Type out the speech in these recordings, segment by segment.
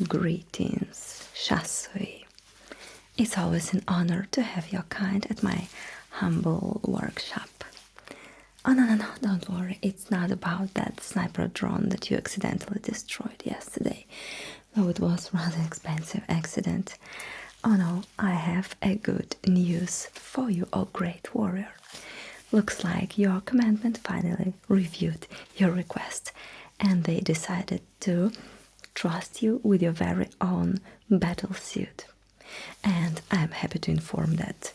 Greetings, Shasui. It's always an honor to have your kind at my humble workshop. Oh, no, don't worry. It's not about that sniper drone that you accidentally destroyed yesterday, though it was rather expensive accident. Oh no, I have a good news for you, oh great warrior. Looks like your commandment finally reviewed your request and they decided to trust you with your very own battlesuit. And I'm happy to inform that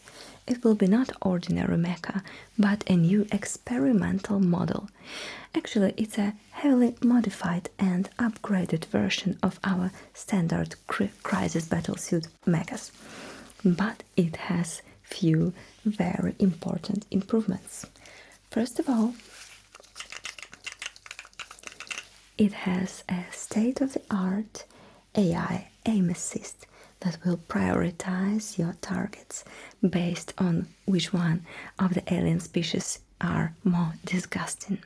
it will be not ordinary mecha, but a new experimental model. Actually, it's a heavily modified and upgraded version of our standard crisis battlesuit mechas. But it has few very important improvements. First of all, it has a state-of-the-art AI aim assist that will prioritize your targets based on which one of the alien species are more disgusting.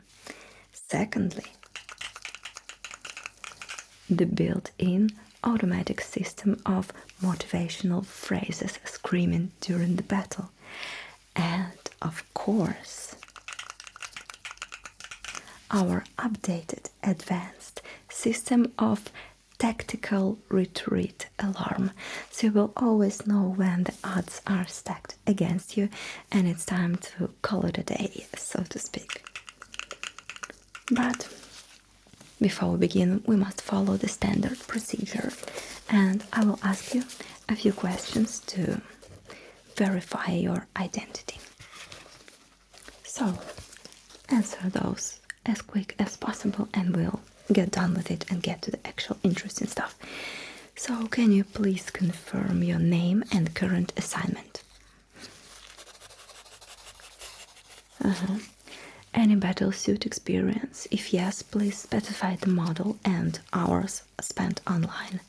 Secondly, the built-in automatic system of motivational phrases screaming during the battle. And of course, our updated advanced system of tactical retreat alarm, so you will always know when the odds are stacked against you and it's time to call it a day, so to speak. But before we begin, we must follow the standard procedure, and I will ask you a few questions to verify your identity. So, answer those as quick as possible and we'll get done with it and get to the actual interesting stuff. So, can you please confirm your name and current assignment? Any battlesuit experience? If yes, please specify the model and hours spent online.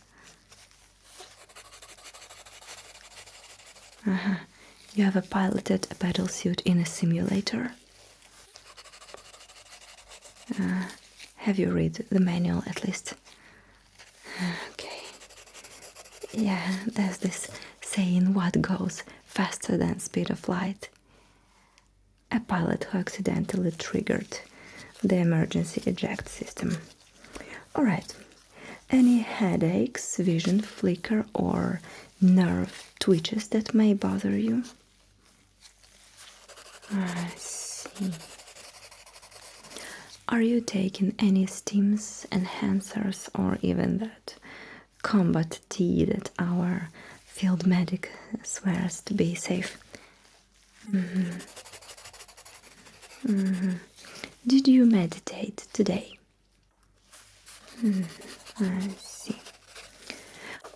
You have piloted a battlesuit in a simulator? Have you read the manual at least? Okay. Yeah, there's this saying, what goes faster than speed of light? A pilot who accidentally triggered the emergency eject system. Alright. Any headaches, vision flicker, or nerve twitches that may bother you? I see. Are you taking any stims, enhancers, or even that combat tea that our field medic swears to be safe? Did you meditate today? I see.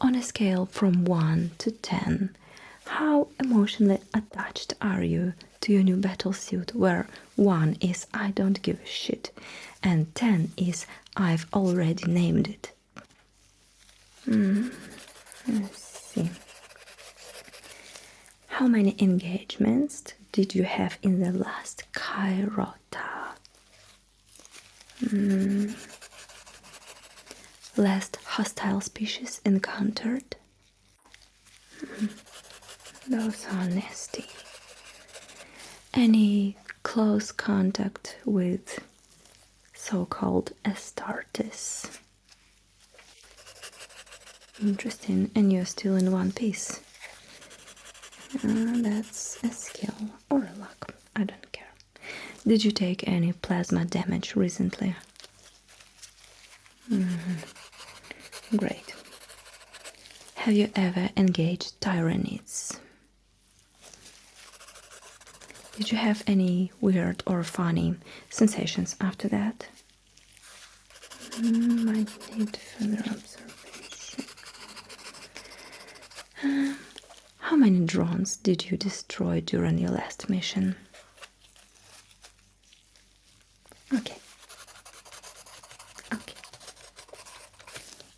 On a scale from 1 to 10, how emotionally attached are you to your new battlesuit, where 1 is I don't give a shit and 10 is I've already named it? I see. How many engagements did you have in the last Kairota? Last hostile species encountered? Those are nasty. Any close contact with so-called Astartes? Interesting, and you're still in one piece. That's a skill or a luck, I don't care. Did you take any plasma damage recently? Great. Have you ever engaged Tyranids? Did you have any weird or funny sensations after that? Might need further observation. How many drones did you destroy during your last mission? Okay.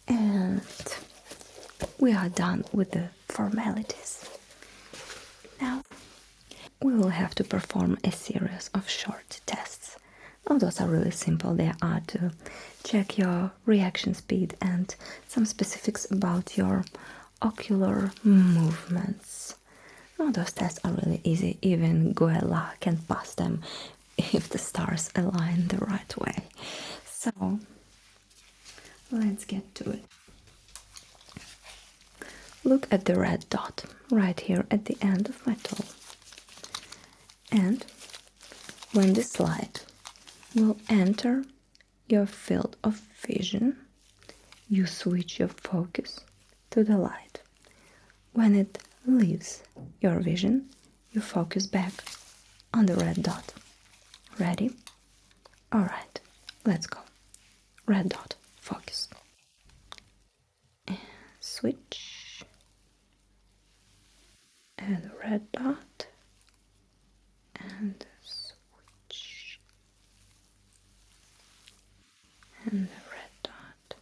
And we are done with the formalities. Now we will have to perform a series of short tests, Oh, those are really simple. They are to check your reaction speed and some specifics about your ocular movements. Oh, those tests are really easy. Even Goella can pass them if the stars align the right way. So, let's get to it. Look at the red dot right here at the end of my toe. And when this light will enter your field of vision, you switch your focus to the light. When it leaves your vision, you focus back on the red dot. Ready? Alright, let's go. Red dot, focus. And switch. And red dot. And switch. And the red dot.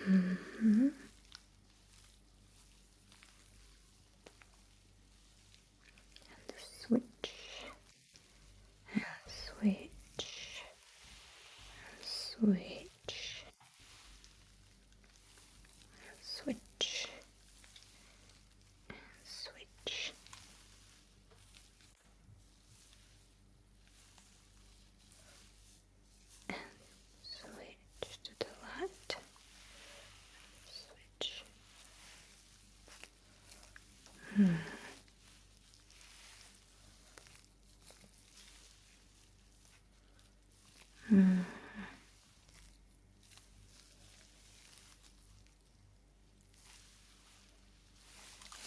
And switch. And switch. And switch. And switch. And switch. Switch to the light. Switch.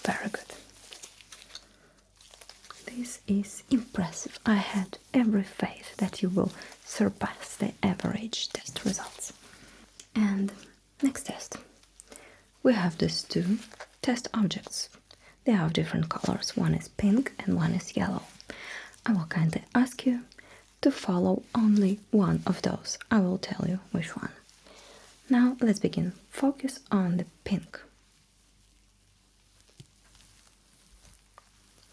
Very good. This is impressive. I had every faith that you will surpass the average test results. And next test. We have these two test objects. They are of different colors. One is pink and one is yellow. I will kindly ask you to follow only one of those. I will tell you which one. Now let's begin. Focus on the pink.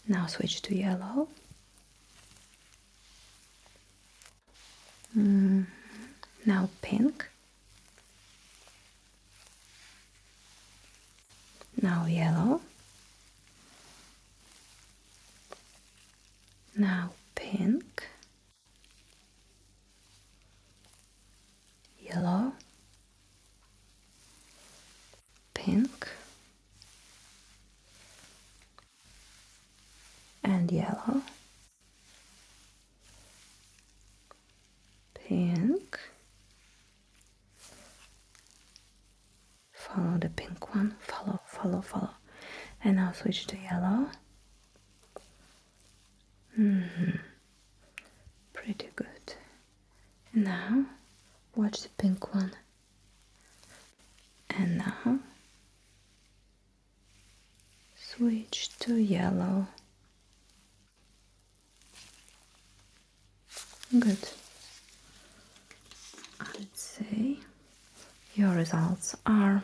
Now switch to yellow. Now pink. Now yellow. Now pink. Yellow. Pink. And yellow. Pink. Follow the pink one. Follow, follow, follow. And now switch to yellow. Pretty good. Now watch the pink one. And now switch to yellow. Good. I'd say your results are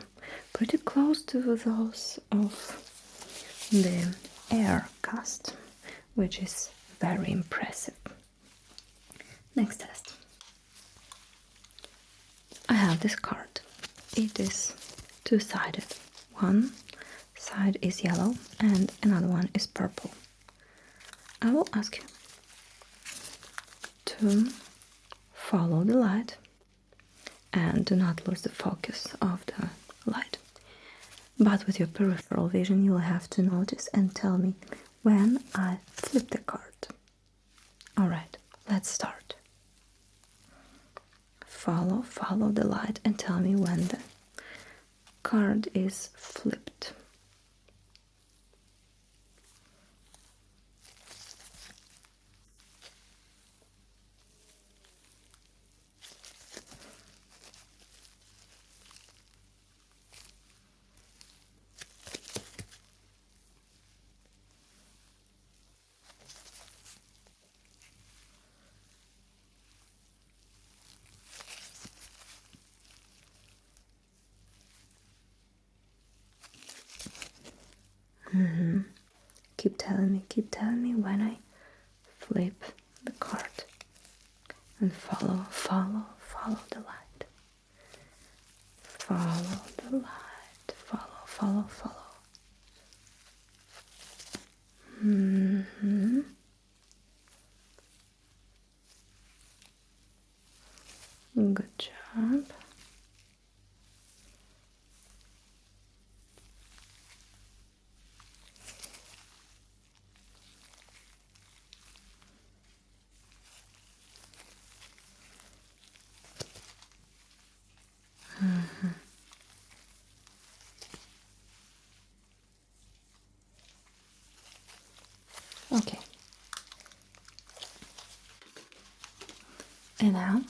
pretty close to those of the air cast, which is very impressive. Next test. I have this card. It is two-sided. One side is yellow and another one is purple. I will ask you to follow the light and do not lose the focus of the light. But with your peripheral vision, you'll have to notice and tell me when I flip the card. Alright, let's start. Follow the light and tell me when the card is flipped. Keep telling me when I flip the card. and follow the light. Follow the light. Follow. Good job. Okay. And now,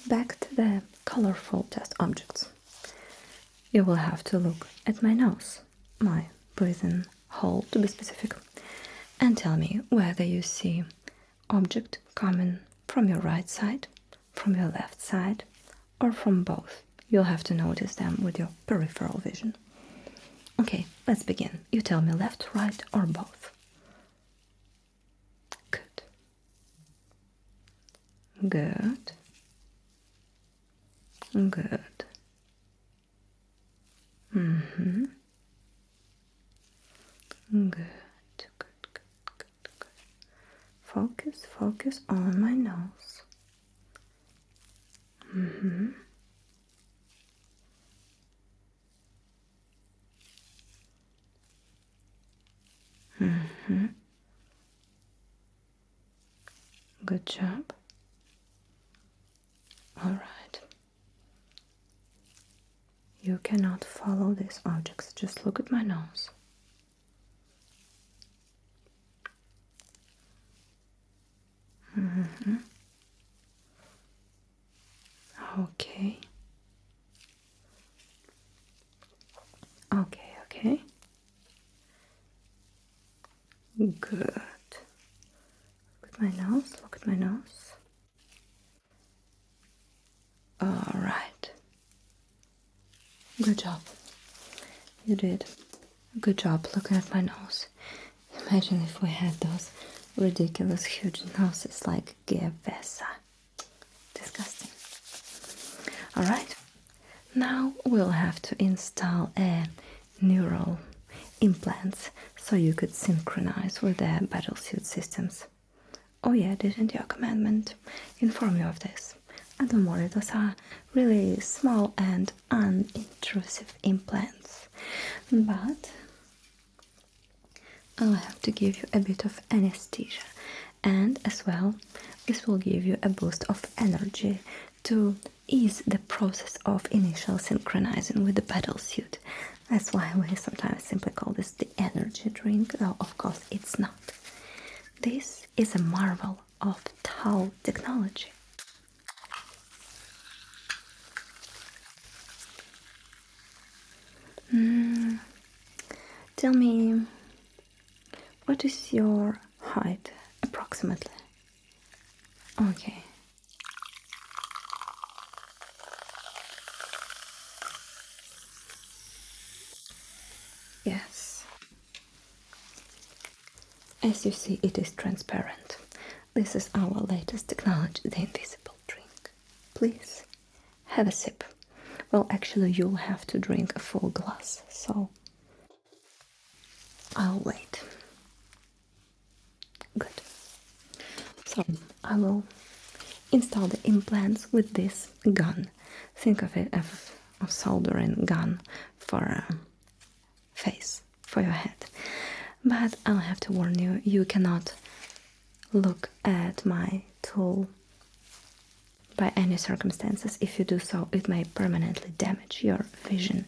back to the colorful test objects. You will have to look at my nose, my breathing hole to be specific, and tell me whether you see object coming from your right side, from your left side, or from both. You'll have to notice them with your peripheral vision. Okay, let's begin. You tell me left, right, or both. Good. Good. Good. Mm-hmm. Good. Focus on my nose. Mm-hmm. Mm-hmm. Good job. All right. You cannot follow these objects. Just look at my nose. Mm-hmm. Okay. Okay. Good. Look at my nose. All right. Good job. You did a good job looking at my nose. Imagine if we had those ridiculous huge noses like Gevessa. Disgusting. All right. Now we'll have to install a neural implants so you could synchronize with the battlesuit systems. Oh yeah, didn't your commandment inform you of this? And don't worry, those are really small and unintrusive implants. But I'll have to give you a bit of anesthesia, and as well, this will give you a boost of energy to ease the process of initial synchronizing with the battlesuit. That's why we sometimes simply call this the energy drink, though of course it's not. This is a marvel of Tau technology. Tell me, what is your height approximately? Okay. Yes. As you see, it is transparent. This is our latest technology, the invisible drink. Please, have a sip. Well, actually, you'll have to drink a full glass, so I'll wait. Good. So, I will install the implants with this gun. Think of it as a soldering gun for a face, for your head. But I'll have to warn you, you cannot look at my tool by any circumstances. If you do so, it may permanently damage your vision.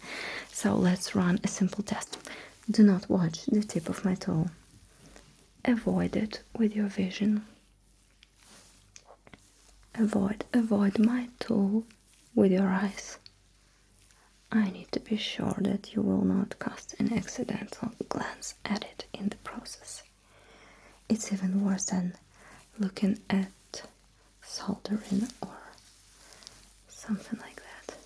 So let's run a simple test. Do not watch the tip of my tool. Avoid it with your vision. Avoid my tool with your eyes. I need to be sure that you will not cast an accidental glance at it in the process. It's even worse than looking at soldering or something like that.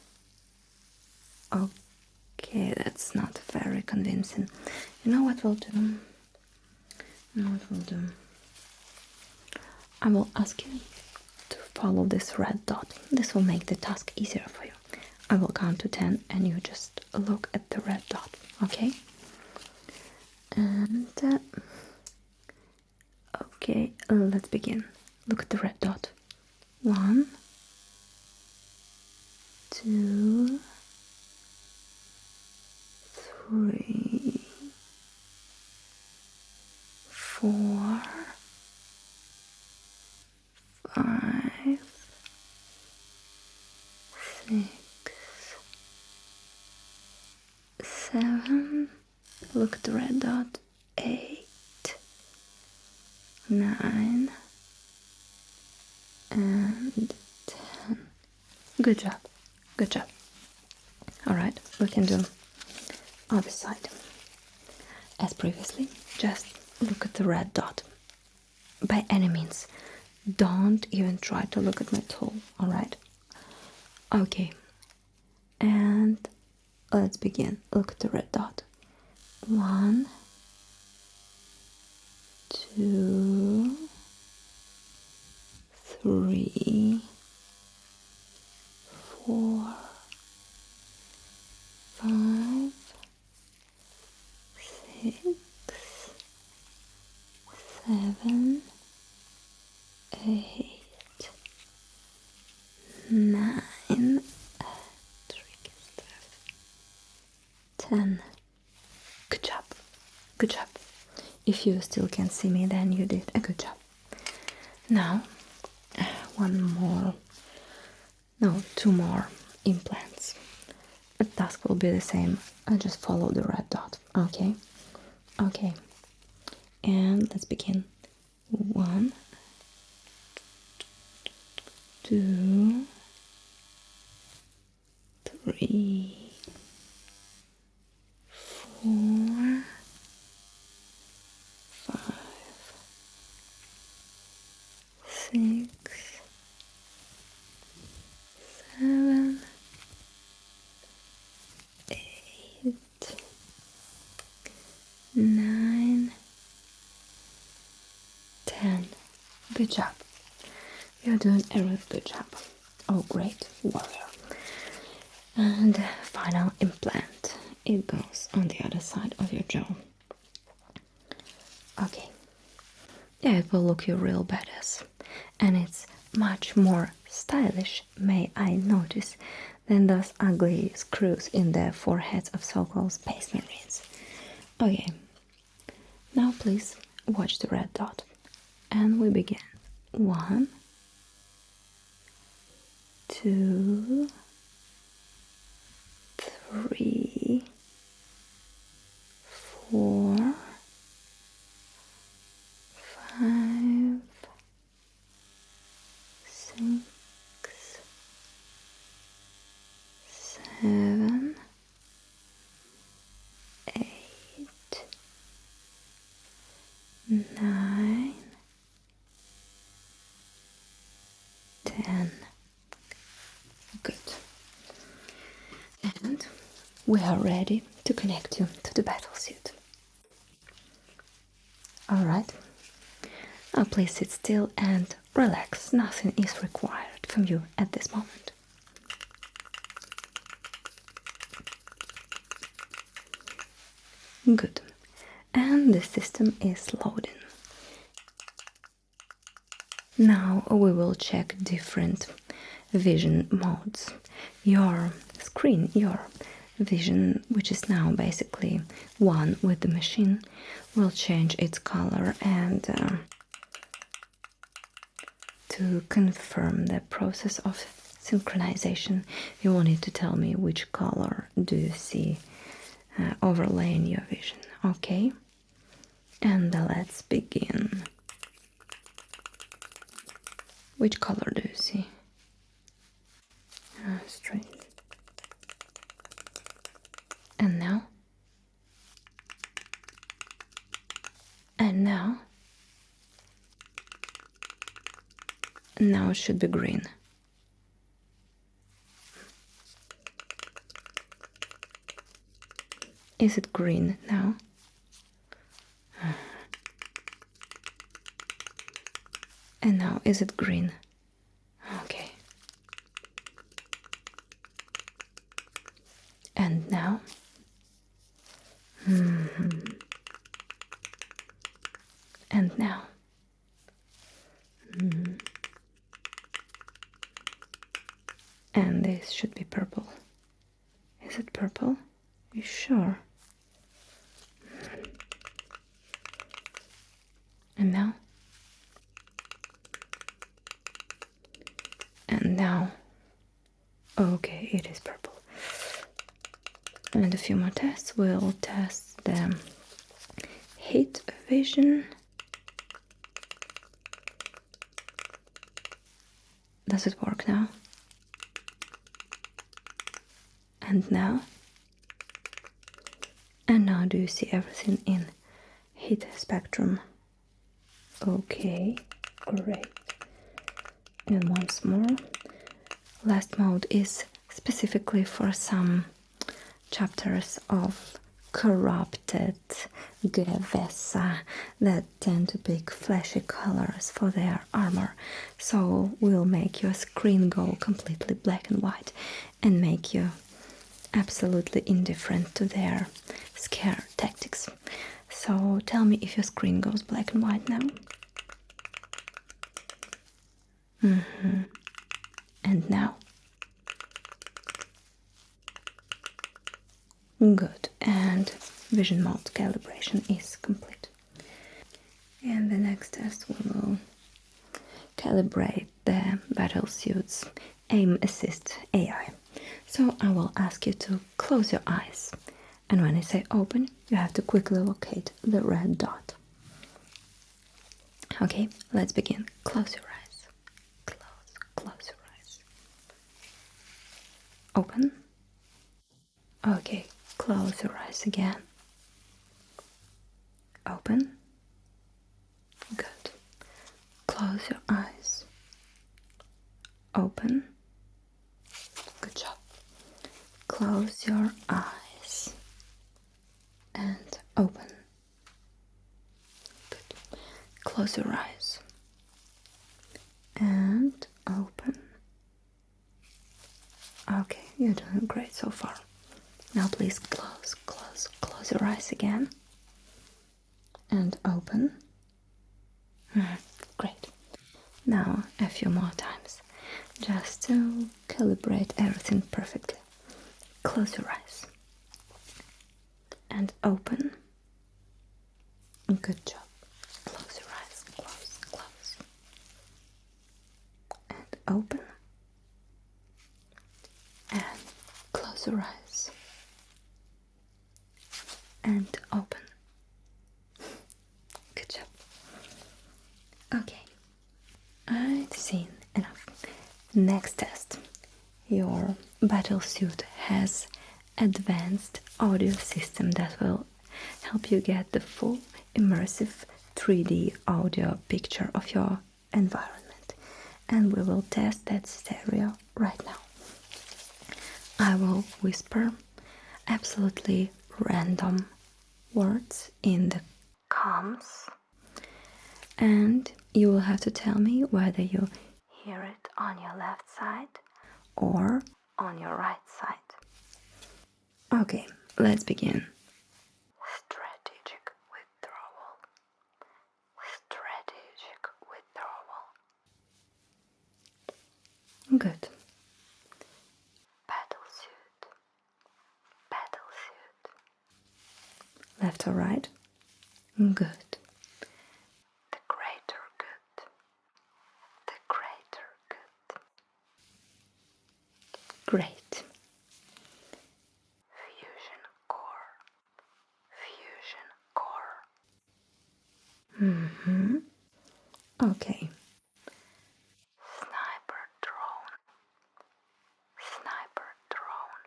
Okay, that's not very convincing. You know what we'll do? I will ask you to follow this red dot. This will make the task easier for you. I will count to 10 and you just look at the red dot, okay? And okay, let's begin. Look at the red dot. 1, 2, 3, 4, 5, 6, 7. Look at the red dot. 8, 9, and 10. Good job. Good job. Alright, we can do other side. As previously, just look at the red dot. By any means, don't even try to look at my tool, alright? Okay, and let's begin. Look at the red dot. 1, 2, 3, 4, 5, 6, 7, 8, 9, 10. Good job. Good job. If you still can't see me, then you did a good job. Now, two more implants. The task will be the same. I just follow the red dot. Okay? Okay. And let's begin. 1, 2, 3, 4, 5, 6, 7, 8, 9, 10. Good job. You're doing a really good job. Oh, great warrior. And final implant. It goes on the other side of your jaw. Okay. Yeah, it will look you real badass. And it's much more stylish, may I notice, than those ugly screws in the foreheads of so-called space marines. Okay. Now please watch the red dot. And we begin. 1, 2, 3, 4, 5, 6, 7, 8, 9, 10. Good. And we are ready to connect you to the battlesuit. Alright. Now please sit still and relax. Nothing is required from you at this moment. Good. And the system is loading. Now we will check different vision modes. Your screen, your vision, which is now basically one with the machine, will change its color, and to confirm the process of synchronization, you will need to tell me which color do you see overlaying your vision. Okay, and let's begin. Which color do you see? Straight. And now? And now? And now it should be green. Is it green now? And now, is it green? And now. And this should be purple. Is it purple? You sure? And now? And now? Okay, it is purple. And a few more tests. We'll test the heat vision. Does it work now? And now? And now do you see everything in heat spectrum? Okay, great. And once more. Last mode is specifically for some chapters of corrupted Gevessa that tend to pick flashy colors for their armor. So we'll make your screen go completely black and white and make you absolutely indifferent to their scare tactics. So tell me if your screen goes black and white now. And now? Good. And vision mode calibration is complete. And the next test we will calibrate the battlesuit's aim assist AI. So I will ask you to close your eyes, and when I say open, you have to quickly locate the red dot. Okay, let's begin. Close your eyes. Close your eyes. Open. Okay, close your eyes again. Open. Good. Close your eyes. Open. Good job. Close your eyes and open. Good. Close your eyes and open. Okay, you're doing great so far. Now please close your eyes again and open. Great. Now a few more times, just to calibrate everything perfectly. Close your eyes and open. Good job. Close your eyes. Close. And open. And close your eyes. And open. Good job. Okay. I've seen enough. Next test. Your battlesuit has advanced audio system that will help you get the full immersive 3D audio picture of your environment, and we will test that stereo right now. I will whisper absolutely random words in the comms, and you will have to tell me whether you hear it on your left side or on your right side. Okay, let's begin. Strategic withdrawal. Strategic withdrawal. Good. Battlesuit. Battlesuit. Left or right? Good. The greater good. The greater good. Great. Fusion core. Fusion core. Okay. Sniper drone. Sniper drone.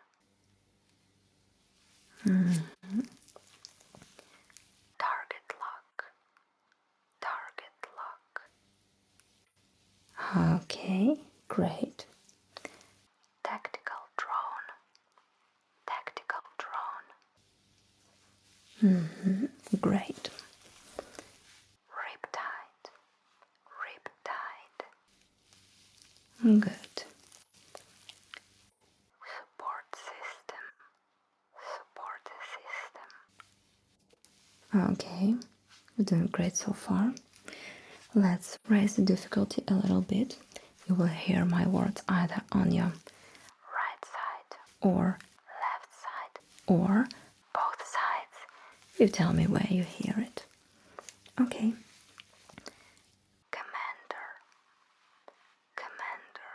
Target lock. Target lock. Okay, great. Tactical drone. Tactical drone. Great. Riptide. Riptide. Good. Support system. Support system. Okay, you're doing great so far. Let's raise the difficulty a little bit. You will hear my words either on your right side or left side or both sides. You tell me where you hear it. Okay. Commander. Commander.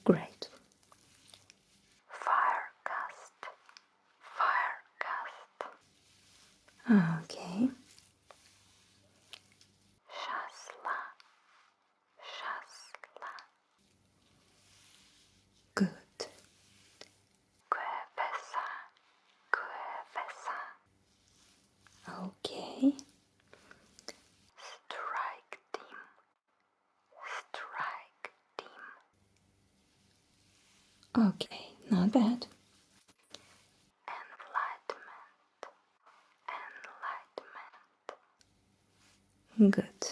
Great. Fire gust. Fire gust. Okay. Shasla. Shasla. Good. Kuepesa. Kuepesa. Okay. Strike team. Strike team. Okay, not bad. Enlightenment. Enlightenment. Good.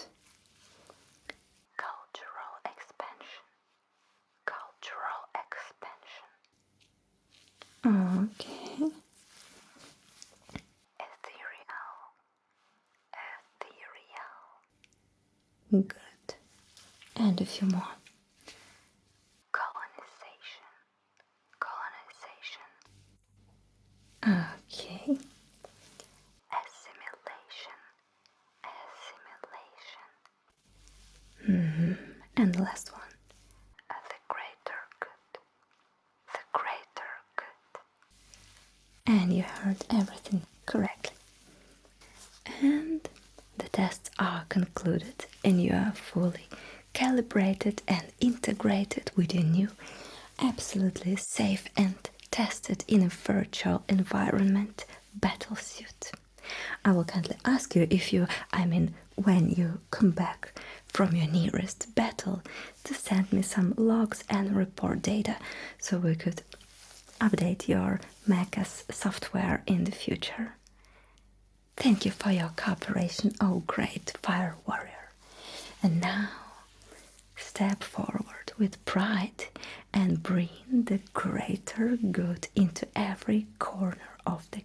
Cultural expansion. Cultural expansion. Okay. Ethereal. Ethereal. Good. And a few more. Colonization. Colonization. Okay. Assimilation. Assimilation. And the last one. The greater good. The greater good. And you heard everything correctly. And the tests are concluded, and you are fully calibrated and integrated with your new, absolutely safe and tested in a virtual environment battlesuit. I will kindly ask you if you, when you come back from your nearest battle, to send me some logs and report data so we could update your Mecha's software in the future. Thank you for your cooperation, oh great fire warrior. And now, step forward with pride and bring the greater good into every corner of the